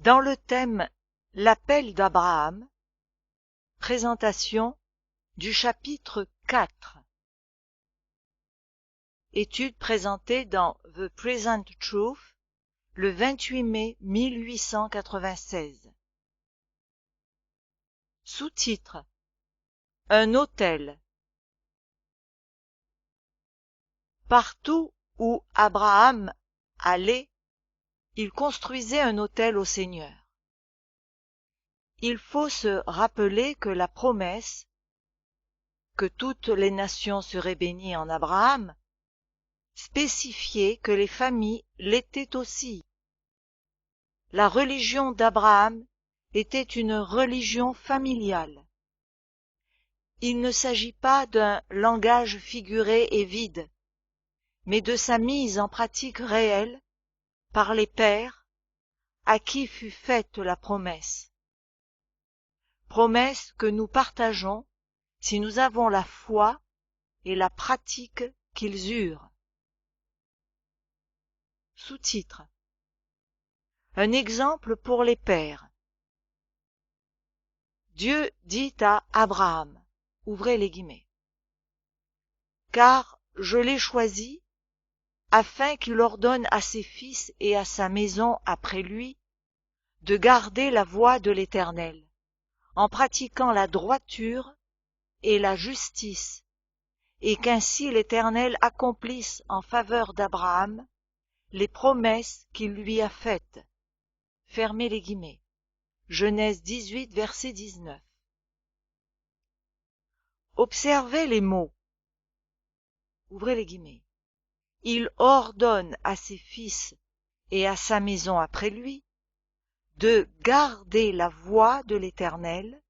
Dans le thème « L'appel d'Abraham », présentation du chapitre 4. Étude présentée dans The Present Truth le 28 mai 1896. Sous-titre: Un autel. Partout où Abraham allait, il construisait un autel au Seigneur. Il faut se rappeler que la promesse que toutes les nations seraient bénies en Abraham spécifiait que les familles l'étaient aussi. La religion d'Abraham était une religion familiale. Il ne s'agit pas d'un langage figuré et vide, mais de sa mise en pratique réelle par les pères à qui fut faite la promesse. Promesse que nous partageons si nous avons la foi et la pratique qu'ils eurent. Sous-titre: Un exemple pour les pères. Dieu dit à Abraham, ouvrez les guillemets, car je l'ai choisi afin qu'il ordonne à ses fils et à sa maison après lui de garder la voie de l'Éternel, en pratiquant la droiture et la justice, et qu'ainsi l'Éternel accomplisse en faveur d'Abraham les promesses qu'il lui a faites. Fermez les guillemets. Genèse 18, verset 19. Observez les mots. Ouvrez les guillemets. Il ordonne à ses fils et à sa maison après lui de garder la voie de l'Éternel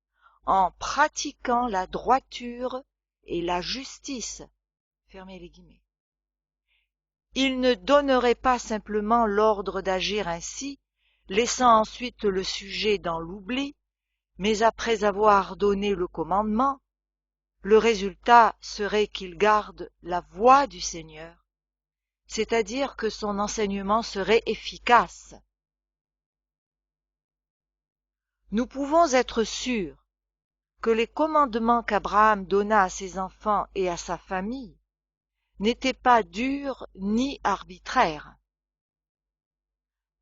en pratiquant la droiture et la justice. Fermez les guillemets. Il ne donnerait pas simplement l'ordre d'agir ainsi, laissant ensuite le sujet dans l'oubli, mais après avoir donné le commandement, le résultat serait qu'il garde la voie du Seigneur, c'est-à-dire que son enseignement serait efficace. Nous pouvons être sûrs que les commandements qu'Abraham donna à ses enfants et à sa famille n'étaient pas durs ni arbitraires.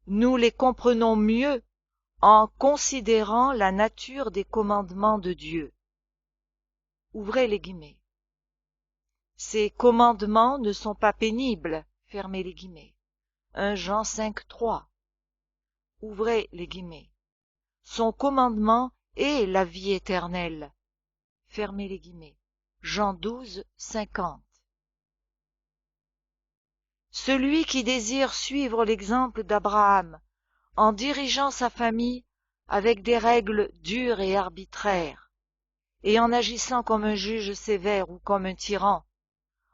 Nous les comprenons mieux en considérant la nature des commandements de Dieu. Ouvrez les guillemets. Ces commandements ne sont pas pénibles, fermez les guillemets. 1 Jean 5, 3. Ouvrez les guillemets. Son commandement est la vie éternelle. Fermez les guillemets. Jean 12, 50. Celui qui désire suivre l'exemple d'Abraham en dirigeant sa famille avec des règles dures et arbitraires, et en agissant comme un juge sévère ou comme un tyran,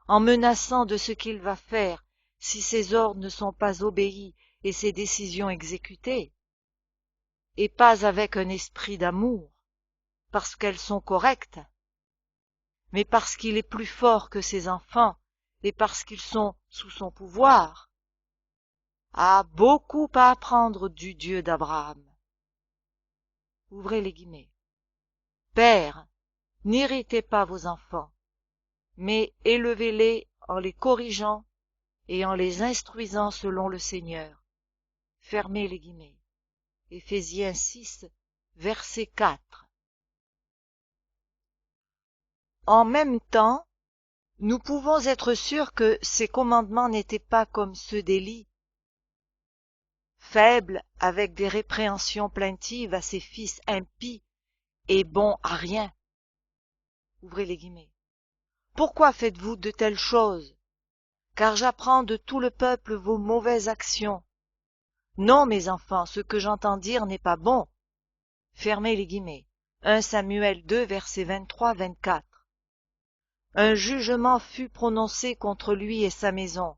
en menaçant de ce qu'il va faire si ses ordres ne sont pas obéis et ses décisions exécutées, et pas avec un esprit d'amour, parce qu'elles sont correctes, mais parce qu'il est plus fort que ses enfants et parce qu'ils sont sous son pouvoir, a beaucoup à apprendre du Dieu d'Abraham. Ouvrez les guillemets. Pères, n'irritez pas vos enfants, mais élevez-les en les corrigeant et en les instruisant selon le Seigneur. Fermez les guillemets. Éphésiens 6, verset 4. En même temps, nous pouvons être sûrs que ces commandements n'étaient pas comme ceux d'Élie, faible avec des répréhensions plaintives à ses fils impies et bons à rien. Ouvrez les guillemets. Pourquoi faites-vous de telles choses? Car j'apprends de tout le peuple vos mauvaises actions. Non, mes enfants, ce que j'entends dire n'est pas bon. Fermez les guillemets. 1 Samuel 2, versets 23-24. Un jugement fut prononcé contre lui et sa maison.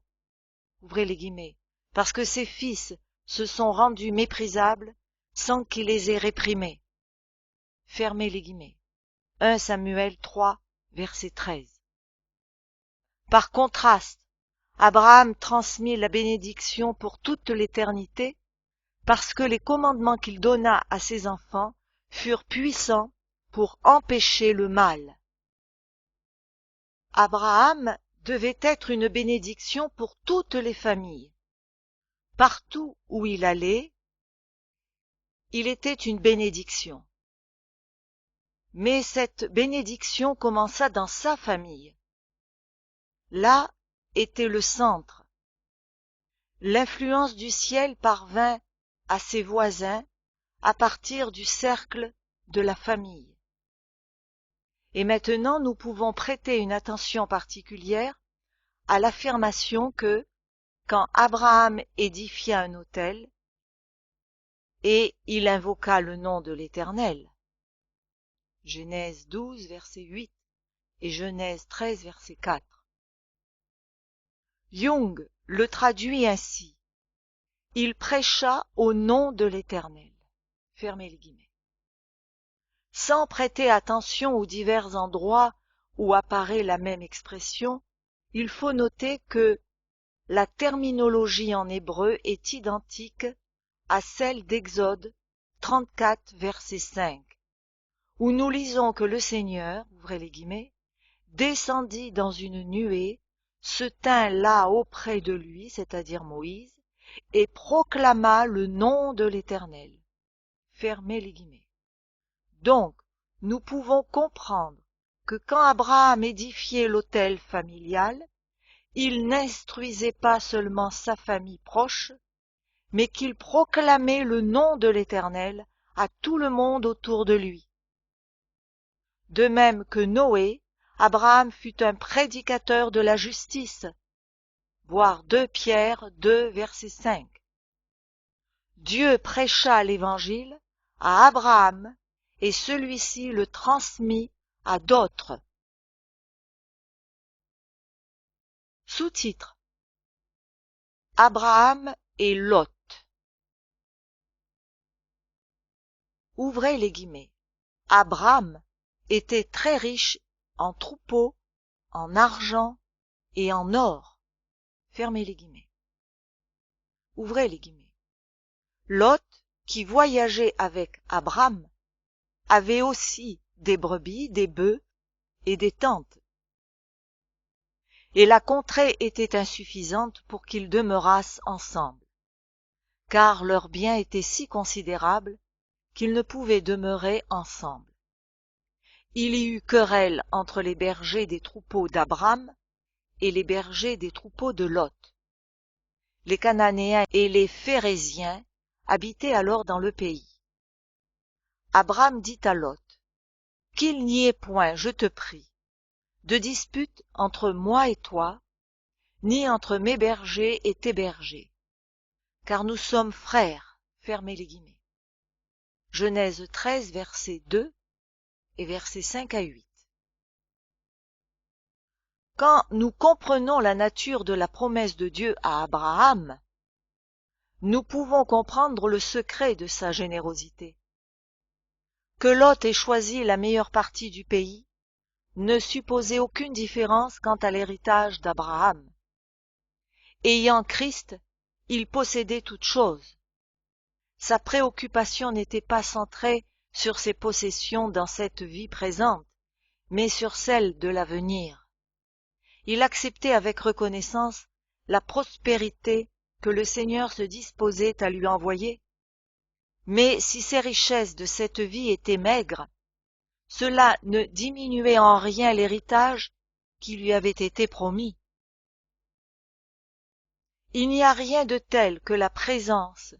Ouvrez les guillemets. Parce que ses fils se sont rendus méprisables sans qu'il les ait réprimés. Fermez les guillemets. 1 Samuel 3, verset 13. Par contraste, Abraham transmit la bénédiction pour toute l'éternité parce que les commandements qu'il donna à ses enfants furent puissants pour empêcher le mal. Abraham devait être une bénédiction pour toutes les familles. Partout où il allait, il était une bénédiction. Mais cette bénédiction commença dans sa famille. Là était le centre. L'influence du ciel parvint à ses voisins à partir du cercle de la famille. Et maintenant, nous pouvons prêter une attention particulière à l'affirmation que, quand Abraham édifia un autel, et il invoqua le nom de l'Éternel, Genèse 12, verset 8 et Genèse 13, verset 4. Jung le traduit ainsi: il prêcha au nom de l'Éternel. Fermez les guillemets. Sans prêter attention aux divers endroits où apparaît la même expression, il faut noter que la terminologie en hébreu est identique à celle d'Exode 34, verset 5, où nous lisons que le Seigneur, ouvrez les guillemets, descendit dans une nuée, se tint là auprès de lui, c'est-à-dire Moïse, et proclama le nom de l'Éternel. Fermez les guillemets. Donc, nous pouvons comprendre que quand Abraham édifiait l'autel familial, il n'instruisait pas seulement sa famille proche, mais qu'il proclamait le nom de l'Éternel à tout le monde autour de lui. De même que Noé, Abraham fut un prédicateur de la justice, voir 2 Pierre 2, verset 5. Dieu prêcha l'Évangile à Abraham et celui-ci le transmit à d'autres. Sous-titre: Abraham et Lot. Ouvrez les guillemets. Abraham était très riche en troupeaux, en argent et en or. Fermez les guillemets. Ouvrez les guillemets. Lot, qui voyageait avec Abraham, avait aussi des brebis, des bœufs et des tentes. Et la contrée était insuffisante pour qu'ils demeurassent ensemble, car leurs biens étaient si considérables qu'ils ne pouvaient demeurer ensemble. Il y eut querelle entre les bergers des troupeaux d'Abraham et les bergers des troupeaux de Lot. Les Cananéens et les Phéréziens habitaient alors dans le pays. Abraham dit à Lot: qu'il n'y ait point, je te prie, de dispute entre moi et toi, ni entre mes bergers et tes bergers, car nous sommes frères. Fermez les guillemets. Genèse 13, versets 2 et versets 5 à 8. Quand nous comprenons la nature de la promesse de Dieu à Abraham, nous pouvons comprendre le secret de sa générosité. Que Lot ait choisi la meilleure partie du pays ne supposait aucune différence quant à l'héritage d'Abraham. Ayant Christ, il possédait toutes choses. Sa préoccupation n'était pas centrée sur ses possessions dans cette vie présente, mais sur celle de l'avenir. Il acceptait avec reconnaissance la prospérité que le Seigneur se disposait à lui envoyer. Mais si ses richesses de cette vie étaient maigres, cela ne diminuait en rien l'héritage qui lui avait été promis. Il n'y a rien de tel que la présence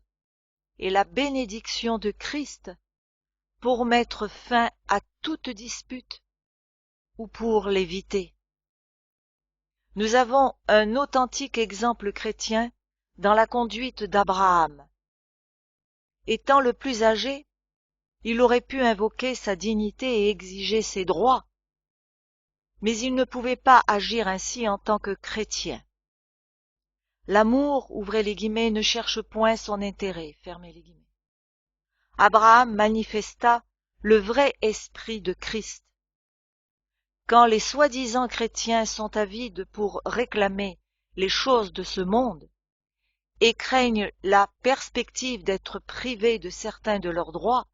et la bénédiction de Christ pour mettre fin à toute dispute ou pour l'éviter. Nous avons un authentique exemple chrétien dans la conduite d'Abraham. Étant le plus âgé, il aurait pu invoquer sa dignité et exiger ses droits, mais il ne pouvait pas agir ainsi en tant que chrétien. L'amour, ouvrez les guillemets, ne cherche point son intérêt, fermez les guillemets. Abraham manifesta le vrai esprit de Christ. Quand les soi-disant chrétiens sont avides pour réclamer les choses de ce monde, et craignent la perspective d'être privés de certains de leurs droits,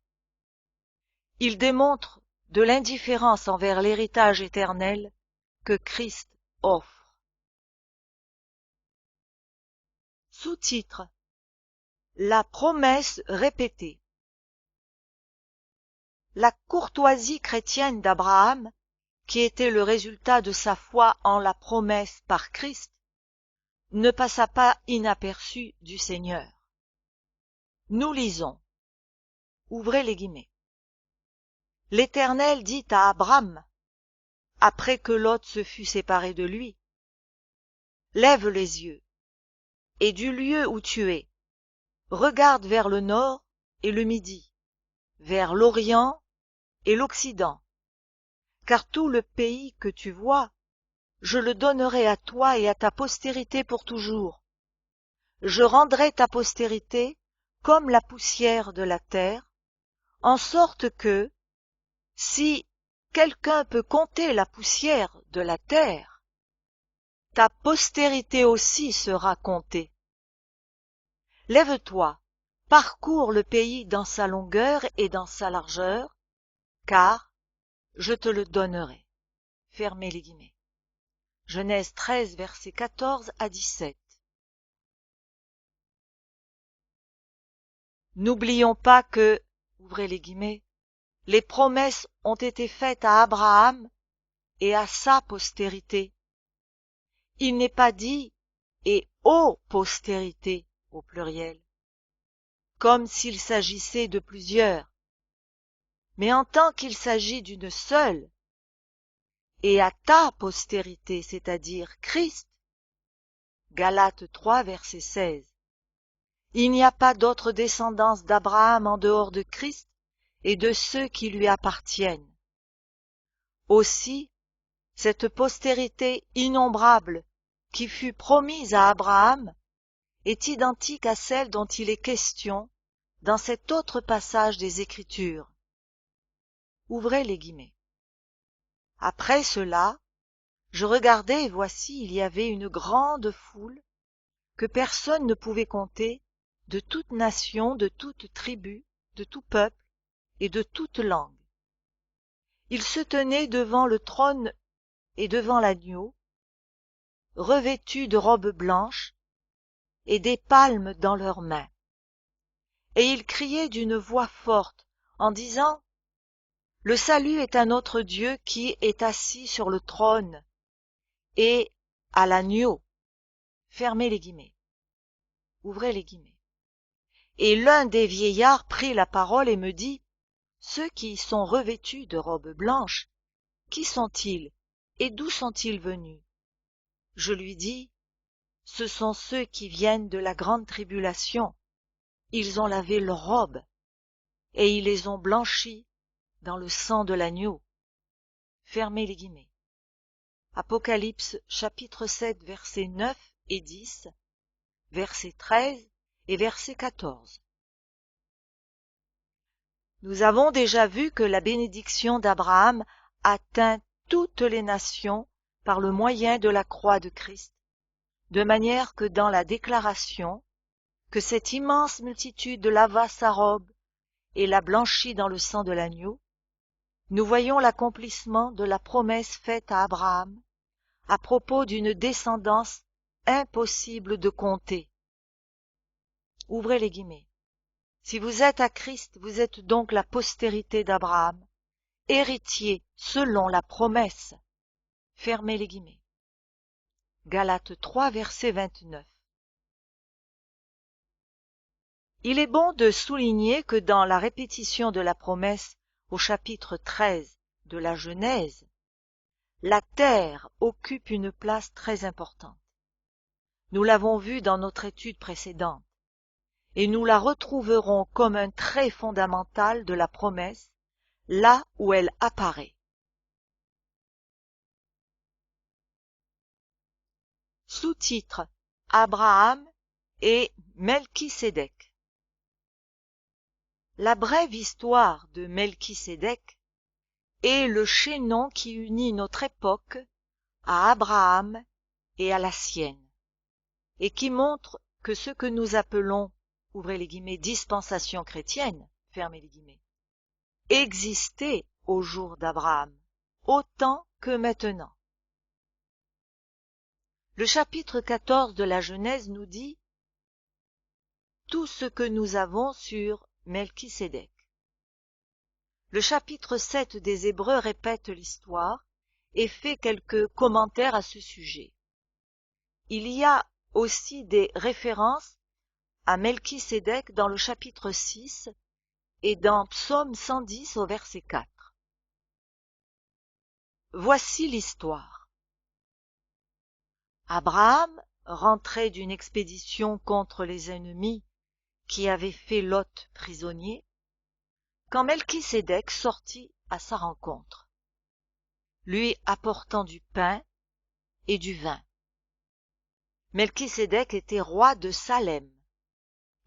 ils démontrent de l'indifférence envers l'héritage éternel que Christ offre. Sous-titre: La promesse répétée. La courtoisie chrétienne d'Abraham, qui était le résultat de sa foi en la promesse par Christ, ne passa pas inaperçue du Seigneur. Nous lisons, ouvrez les guillemets. L'Éternel dit à Abraham, après que Lot se fut séparé de lui, lève les yeux, et du lieu où tu es, regarde vers le nord et le midi, vers l'Orient et l'Occident, car tout le pays que tu vois, je le donnerai à toi et à ta postérité pour toujours. Je rendrai ta postérité comme la poussière de la terre, en sorte que, si quelqu'un peut compter la poussière de la terre, ta postérité aussi sera comptée. Lève-toi, parcours le pays dans sa longueur et dans sa largeur, car je te le donnerai. Fermez les guillemets. Genèse 13, versets 14 à 17. N'oublions pas que, ouvrez les guillemets, les promesses ont été faites à Abraham et à sa postérité. Il n'est pas dit et aux postérités au pluriel, comme s'il s'agissait de plusieurs, mais en tant qu'il s'agit d'une seule, et à ta postérité, c'est-à-dire Christ. Galates 3, verset 16. Il n'y a pas d'autre descendance d'Abraham en dehors de Christ et de ceux qui lui appartiennent. Aussi, cette postérité innombrable qui fut promise à Abraham est identique à celle dont il est question dans cet autre passage des Écritures. Ouvrez les guillemets. Après cela, je regardai et voici il y avait une grande foule que personne ne pouvait compter, de toute nation, de toute tribu, de tout peuple et de toute langue. Ils se tenaient devant le trône et devant l'agneau, revêtus de robes blanches et des palmes dans leurs mains. Et ils criaient d'une voix forte en disant: Le salut est à notre Dieu qui est assis sur le trône et à l'agneau. Fermez les guillemets. Ouvrez les guillemets. Et l'un des vieillards prit la parole et me dit: Ceux qui sont revêtus de robes blanches, qui sont-ils et d'où sont-ils venus? Je lui dis: Ce sont ceux qui viennent de la grande tribulation. Ils ont lavé leurs robes, et ils les ont blanchies dans le sang de l'agneau. Fermez les guillemets. Apocalypse chapitre 7 versets 9 et 10, verset 13 et verset 14. Nous avons déjà vu que la bénédiction d'Abraham atteint toutes les nations par le moyen de la croix de Christ, de manière que dans la déclaration que cette immense multitude lava sa robe et la blanchit dans le sang de l'agneau, nous voyons l'accomplissement de la promesse faite à Abraham à propos d'une descendance impossible de compter. Ouvrez les guillemets. Si vous êtes à Christ, vous êtes donc la postérité d'Abraham, héritier selon la promesse. Fermez les guillemets. Galates 3, verset 29. Il est bon de souligner que dans la répétition de la promesse au chapitre 13 de la Genèse, la terre occupe une place très importante. Nous l'avons vu dans notre étude précédente, et nous la retrouverons comme un trait fondamental de la promesse, là où elle apparaît. Sous-titre: Abraham et Melchisédek. La brève histoire de Melchisédek est le chaînon qui unit notre époque à Abraham et à la sienne, et qui montre que ce que nous appelons, ouvrez les guillemets, dispensation chrétienne, fermez les guillemets, existait au jour d'Abraham, autant que maintenant. Le chapitre 14 de la Genèse nous dit tout ce que nous avons sur Melchisédek. Le chapitre 7 des Hébreux répète l'histoire et fait quelques commentaires à ce sujet. Il y a aussi des références à Melchisédek dans le chapitre 6 et dans Psaume 110 au verset 4. Voici l'histoire. Abraham rentrait d'une expédition contre les ennemis qui avaient fait Lot prisonnier, quand Melchisédek sortit à sa rencontre, lui apportant du pain et du vin. Melchisédek était roi de Salem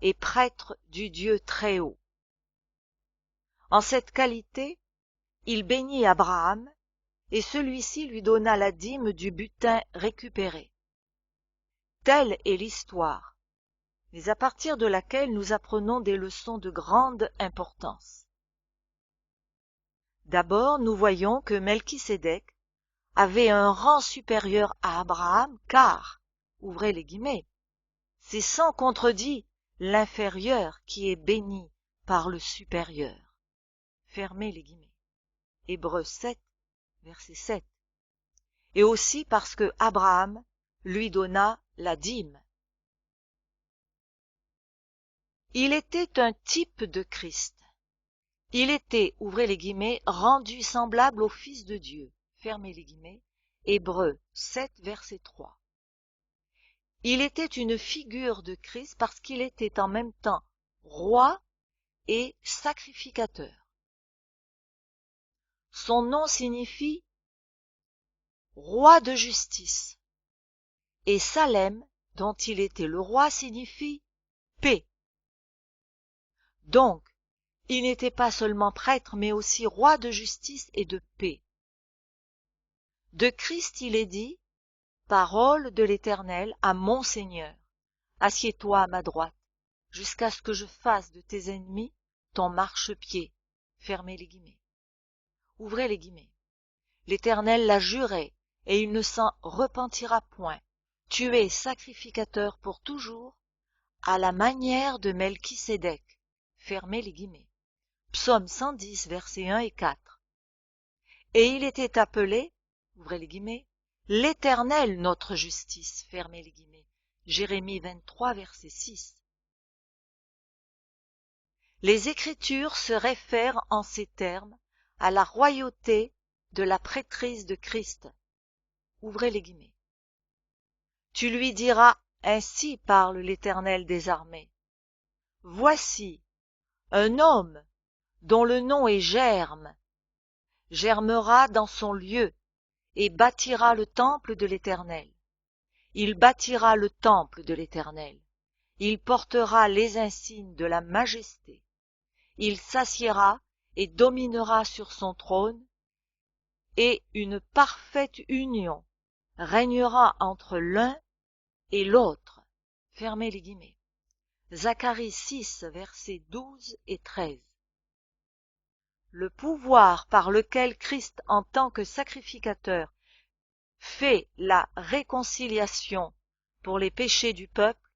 et prêtre du Dieu Très-Haut. En cette qualité, il bénit Abraham et celui-ci lui donna la dîme du butin récupéré. Telle est l'histoire, mais à partir de laquelle nous apprenons des leçons de grande importance. D'abord, nous voyons que Melchisédek avait un rang supérieur à Abraham car, ouvrez les guillemets, c'est sans contredit l'inférieur qui est béni par le supérieur. Fermez les guillemets. Hébreux 7, verset 7. Et aussi parce que Abraham lui donna la dîme. Il était un type de Christ. Il était, ouvrez les guillemets, rendu semblable au Fils de Dieu. Fermez les guillemets. Hébreux 7, verset 3. Il était une figure de Christ parce qu'il était en même temps roi et sacrificateur. Son nom signifie roi de justice et Salem, dont il était le roi, signifie paix. Donc, il n'était pas seulement prêtre, mais aussi roi de justice et de paix. De Christ, il est dit, parole de l'Éternel à mon Seigneur, assieds-toi à ma droite, jusqu'à ce que je fasse de tes ennemis ton marchepied. Fermez les guillemets. Ouvrez les guillemets. L'Éternel l'a juré, et il ne s'en repentira point. Tu es sacrificateur pour toujours, à la manière de Melchisédek. Fermez les guillemets. Psaume 110, versets 1 et 4. Et il était appelé, ouvrez les guillemets, l'Éternel notre justice. Fermez les guillemets. Jérémie 23, verset 6. Les Écritures se réfèrent en ces termes à la royauté de la prêtrise de Christ. Ouvrez les guillemets. Tu lui diras, ainsi parle l'Éternel des armées. Voici, un homme dont le nom est Germe, germera dans son lieu et bâtira le temple de l'Éternel. Il bâtira le temple de l'Éternel. Il portera les insignes de la majesté. Il s'assiera et dominera sur son trône, et une parfaite union régnera entre l'un et l'autre. Fermez les guillemets. Zacharie 6, versets 12 et 13. Le pouvoir par lequel Christ, en tant que sacrificateur, fait la réconciliation pour les péchés du peuple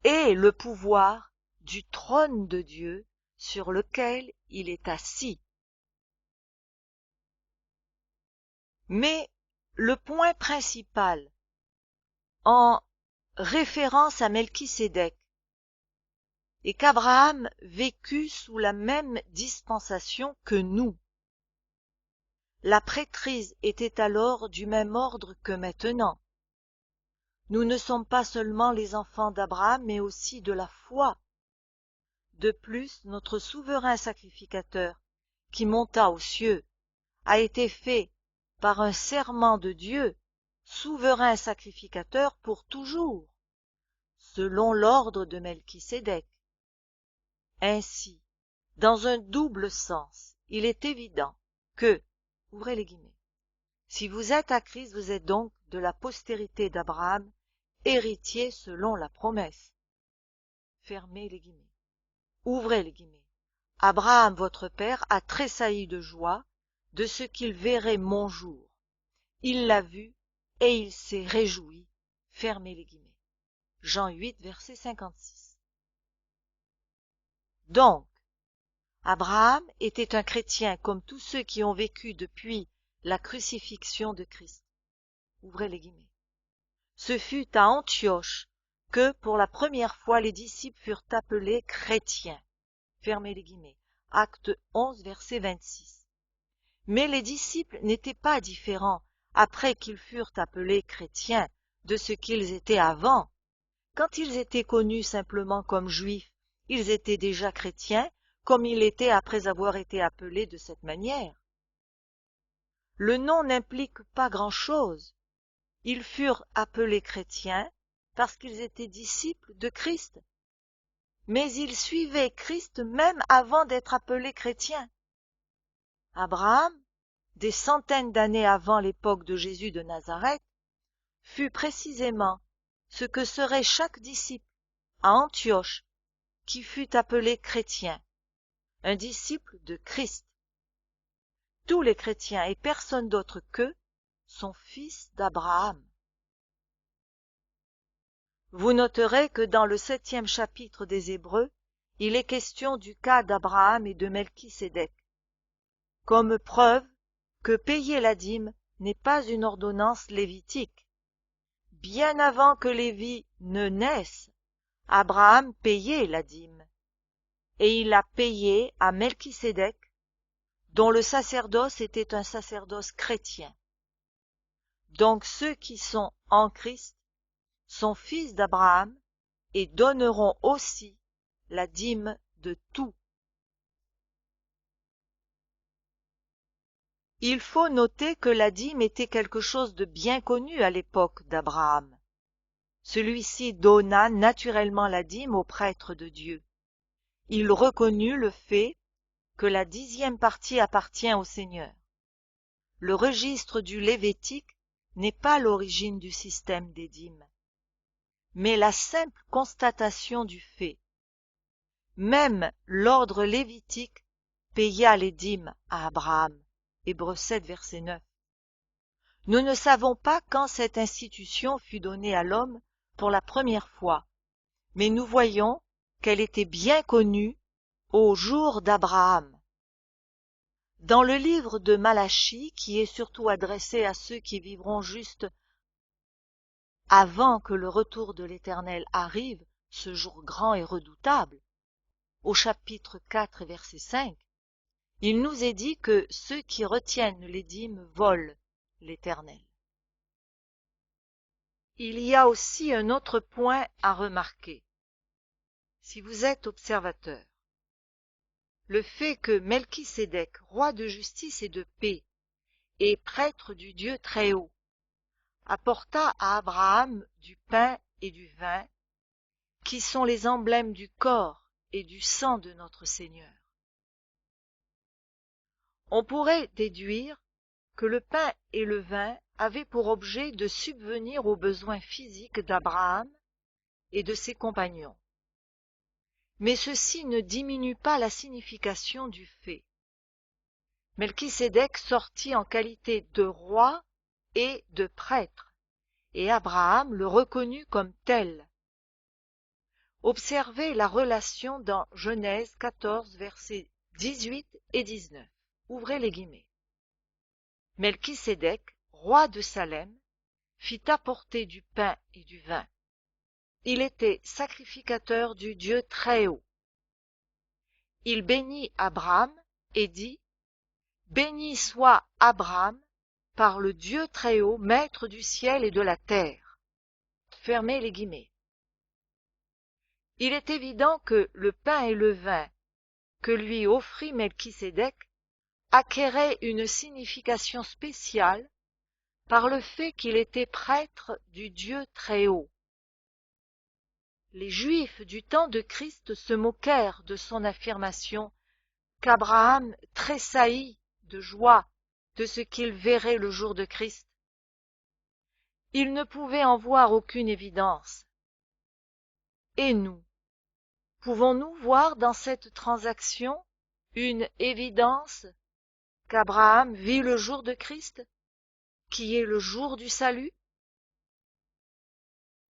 est le pouvoir du trône de Dieu sur lequel il est assis. Mais le point principal en référence à Melchisédek est qu'Abraham vécut sous la même dispensation que nous. La prêtrise était alors du même ordre que maintenant. Nous ne sommes pas seulement les enfants d'Abraham, mais aussi de la foi. De plus, notre souverain sacrificateur, qui monta aux cieux, a été fait par un serment de Dieu, souverain sacrificateur pour toujours, selon l'ordre de Melchisédek. Ainsi, dans un double sens, il est évident que, ouvrez les guillemets, si vous êtes à Christ, vous êtes donc de la postérité d'Abraham, héritier selon la promesse. fermez les guillemets. Ouvrez les guillemets. Abraham, votre père, a tressailli de joie de ce qu'il verrait mon jour. Il l'a vu et il s'est réjoui. Fermez les guillemets. Jean 8, verset 56. Donc, Abraham était un chrétien comme tous ceux qui ont vécu depuis la crucifixion de Christ. Ouvrez les guillemets. Ce fut à Antioche que, pour la première fois, les disciples furent appelés chrétiens. Fermez les guillemets. Acte 11, verset 26. Mais les disciples n'étaient pas différents après qu'ils furent appelés chrétiens de ce qu'ils étaient avant. Quand ils étaient connus simplement comme juifs, ils étaient déjà chrétiens comme ils l'étaient après avoir été appelés de cette manière. Le nom n'implique pas grand-chose. Ils furent appelés chrétiens parce qu'ils étaient disciples de Christ. Mais ils suivaient Christ même avant d'être appelés chrétiens. Abraham, des centaines d'années avant l'époque de Jésus de Nazareth, fut précisément ce que serait chaque disciple à Antioche qui fut appelé chrétien, un disciple de Christ. Tous les chrétiens et personne d'autre qu'eux sont fils d'Abraham. Vous noterez que dans le 7e chapitre des Hébreux, il est question du cas d'Abraham et de Melchisédek, comme preuve que payer la dîme n'est pas une ordonnance lévitique. Bien avant que Lévi ne naisse, Abraham payait la dîme, et il l'a payée à Melchisédek, dont le sacerdoce était un sacerdoce chrétien. Donc ceux qui sont en Christ sont fils d'Abraham et donneront aussi la dîme de tout. Il faut noter que la dîme était quelque chose de bien connu à l'époque d'Abraham. Celui-ci donna naturellement la dîme au prêtre de Dieu. Il reconnut le fait que la 10e partie appartient au Seigneur. Le registre du Lévitique n'est pas l'origine du système des dîmes, mais la simple constatation du fait. Même l'ordre lévitique paya les dîmes à Abraham. Hébreux 7, verset 9. Nous ne savons pas quand cette institution fut donnée à l'homme pour la première fois, mais nous voyons qu'elle était bien connue au jour d'Abraham. Dans le livre de Malachie, qui est surtout adressé à ceux qui vivront juste avant que le retour de l'Éternel arrive, ce jour grand et redoutable, au chapitre 4 verset 5, il nous est dit que ceux qui retiennent les dîmes volent l'Éternel. Il y a aussi un autre point à remarquer. Si vous êtes observateur, le fait que Melchisédek, roi de justice et de paix, et prêtre du Dieu Très-Haut, apporta à Abraham du pain et du vin, qui sont les emblèmes du corps et du sang de notre Seigneur. On pourrait déduire que le pain et le vin avaient pour objet de subvenir aux besoins physiques d'Abraham et de ses compagnons. Mais ceci ne diminue pas la signification du fait. Melchisédek sortit en qualité de roi et de prêtre, et Abraham le reconnut comme tel. Observez la relation dans Genèse 14, versets 18 et 19. Ouvrez les guillemets. Melchisédek, roi de Salem, fit apporter du pain et du vin. Il était sacrificateur du Dieu Très-Haut. Il bénit Abraham et dit, « Béni soit Abraham par le Dieu Très-Haut, maître du ciel et de la terre. » Fermez les guillemets. Il est évident que le pain et le vin que lui offrit Melchisédek acquéraient une signification spéciale par le fait qu'il était prêtre du Dieu Très-Haut. Les Juifs du temps de Christ se moquèrent de son affirmation qu'Abraham tressaillit de joie de ce qu'il verrait le jour de Christ. Ils ne pouvaient en voir aucune évidence. Et nous, Pouvons-nous voir dans cette transaction une évidence qu'Abraham vit le jour de Christ, qui est le jour du salut?